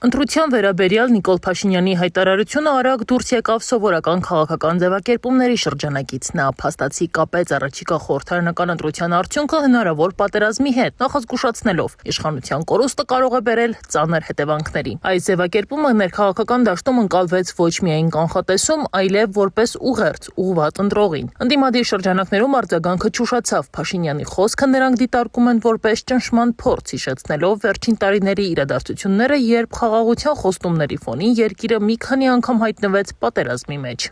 Ընտրության վերաբերյալ Նիկոլ Փաշինյանի հայտարարությունը արագ դուրս եկավ սովորական քաղաքական ձևակերպումների շրջանակից։ Նա փաստացի կապեց առաջիկա խորհրդարանական ընտրության արդյունքը հնարավոր պատերազմի հետ, նախազգուշացնելով՝ իշխանության կորուստը կարող է բերել ծանր հետևանքների։ Այս ձևակերպումը ներքաղաքական դաշտում ընկալվեց ոչ միայն կանխատեսում, այլև որպես ուղերձ ուղղված ընտրողին։ Ընդդիմադիր շրջանակներում արձագանքը ճուշացավ։ Փաշինյանի խոսքը նրանք դիտարկում են որպես ճնշման փորձ, հիշեցնելով վերջին տարիների իրադարձությունները, երբ խաղաղության խոստումների ֆոնին երկիրը մի քանի անգամ հայտնվեց պատերազմի մեջ։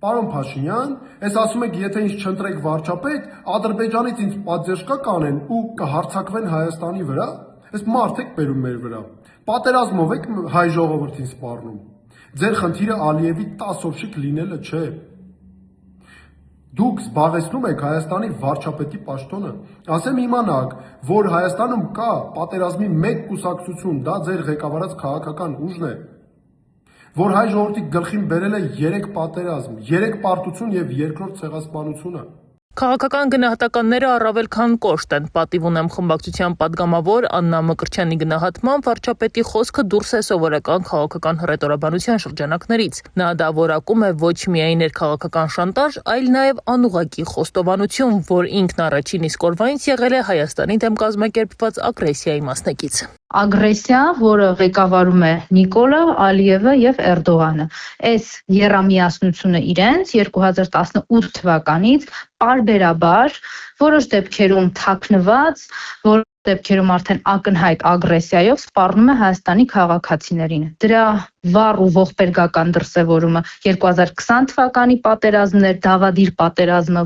Պարոն Փաշինյան, ես ասում եք, եթե ինձ չընտրեք վարչապետ, Ադրբեջանից ինձ պատժեշկա կանեն ու կհարձակվեն Հայաստանի վրա։ Այս մարդ եք բերում մեր վրա։ Պատերազմով եք հայ ժողովրդին սպառնում։ Ձեր խնդիրը Ալիևի 10 օվշիկ լինելը չէ։ Դուք զբաղեցնում եք Հայաստանի վարչապետի պաշտոնը։ Ասեմ իմանաք, որ Հայաստանում կա պատերազմի մեկ կուսակցություն, դա ձեր ղեկավարած քաղաքական ուժն է, որ հայ ժողովրդի գլխին բերել է 3 պատերազմ, 3 պարտություն եւ երկրորդ ցեղասպանությունը։ Քաղաքական գնահատականները առավել քան կոշտ են։ Պատիվ ունեմ խմբակցության падգամավոր Աննա Մկրտչյանի գնահատմամբ վարչապետի խոսքը դուրս է սովորական քաղաքական հռետորաբանության շրջանակներից։ Նա դա որակում է ոչ միայն ներքաղաքական շանտաժ, այլ նաև անուղղակի խոստովանություն, որ ինքն առաջին իսկ օրվանից եղել է Հայաստանի դեմ կազմակերպված ագրեսիայի մասնակից։ Ագրեսիա, որը ղեկավարում է Նիկոլը, Ալիևը եւ Էրդողանը։ Այս եռամիասնությունը իրենց 2018 թվականից պարբերաբար որոշ դեպքերում թաքնված, որոշ դեպքերում արդեն ակնհայտ ագրեսիայով սպառնում է Հայաստանի քաղաքացիներին։ Դրա վառ ու ողբերգական դրսևորումը 2020 թվականի պատերազմն էր, դավադիր պատերազմը,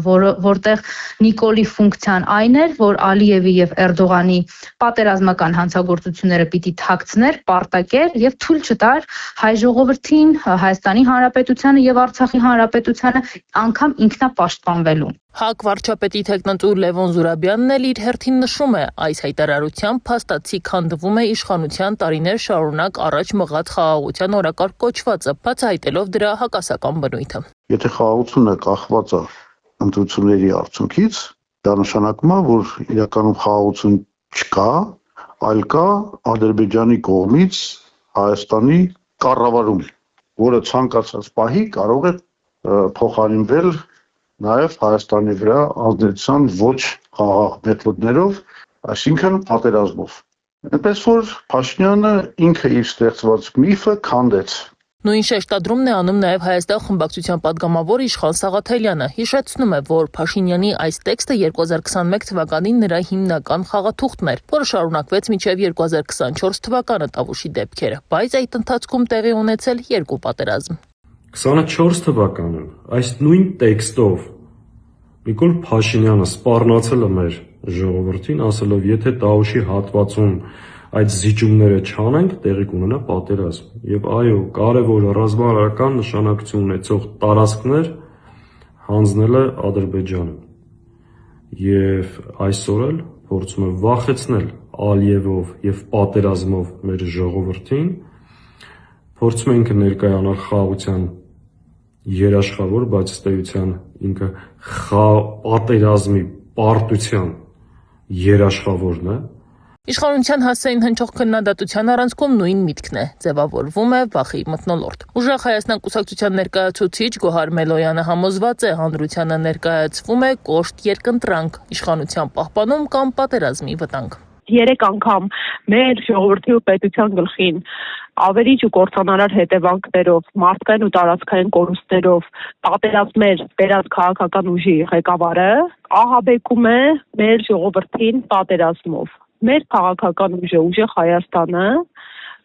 որտեղ Նիկոլի ֆունկցիան այն էր, որ Ալիևի եւ Էրդողանի պատերազմական հանցագործությունները պիտի թաքցներ, պարտակեր եւ թույլ չտար հայ ժողովրդին, Հայաստանի Հանրապետությանը եւ Արցախի Հանրապետությանը անգամ ինքնապաշտպանվելու։ ՀԱԿ վարչապետի թեկնածու Լևոն Զուրաբյանն էլ իր հերթին նշում է, այս հայտարարությամբ փաստացի քանդվում է իշխանության տարիներ շարունակ առաջ մղած խաղաղության օրակարգ կոչվածը, բացահայտելով դրա հակասական բնույթը։ Եթե խաղաղությունը կախված է ընտրությունների արդյունքից, դա նշանակում է, որ իրականում խաղաղություն չկա, այլ կա Ադրբեջանի կողմից Հայաստանի կառավարում, որը ցանկացած պահի կարող է փոխարինվել նաև Հայաստանի վրա ազդեցության ոչ խաղաղ մեթոդներով, այսինքն պատերազմով։ Այնպես որ Փաշինյանը ինքը իր ստեղծված միֆը քանդեց։ Նույն շեշտադրումն է անում նաև Հայաստան խմբակցության падգամավոր Իշխան Սաղաթելյանը, հիշեցնում է, որ Փաշինյանի այս տեքստը 2021 թվականին նրա հիմնական խաղաթուղթն էր, որը շարունակվեց մինչև 2024 թվականը Տավուշի դեպքերը, բայց այդ ընթացքում տեղի ունեցել 2 պատերազմ։ 24 թվականին այս նույն տեքստով Նիկոլ Փաշինյանը սպառնացել է մեր ժողովրդին, ասելով, եթե Տավուշի հատվածում այդ զիջումները չանենք, տեղի կունենա պատերազմ։ Եվ այո, կարևոր ռազմավարական նշանակություն ունեցող տարածքներ հանձնել է Ադրբեջանը։ Եվ այսօր էլ փորձում է վախեցնել Ալիևով եւ պատերազմով մեր ժողովրդին, փորձում է ինքը ներկայանալ խաղաղության երաշխավոր, բայց ըստ էության ինքը պատերազմի պարտության երաշխավորն է։ Իշխանության հասցեին հնչող քննադատության առանցքում նույն միտքն է, ձևավորվում է վախի մթնոլորտ։ Ուժեղ Հայաստան կուսակցության ներկայացուցիչ Գոհար Մելոյանը համոզված է, հանրությանը ներկայացվում է կոշտ երկընտրանք, իշխանության պահպանում կամ պատերազմի վտանգ։ 3 անգամ մեր ժողովրդի ու պետության գլխին ավերիչ ու կործանարար հետևանքներով, մարդկային ու տարածքային կորուստներով պատերազմներ բերած քաղաքական ուժի ղեկավարը ահաբեկում է մեր ժողովրդին պատերազմով։ Մեր քաղաքական ուժը, ուժեղ Հայաստանը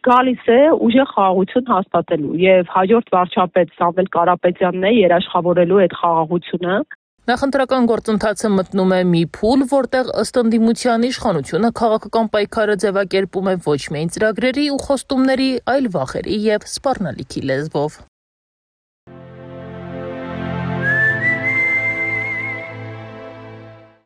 գալիս է ուժեղ խաղաղություն հաստատելու եւ հաջորդ վարչապետ Սամվել Կարապետյանն է երաշխավորելու այդ խաղաղությունը։ Նախընտրական գործընթացը մտնում է մի փուլ, որտեղ ըստ ընդդիմության իշխանությունը քաղաքական պայքարը ձևակերպում է ոչ միայն ծրագրերի ու խոստումների, այլ վախերի եւ սպառնալիքի լեզվով։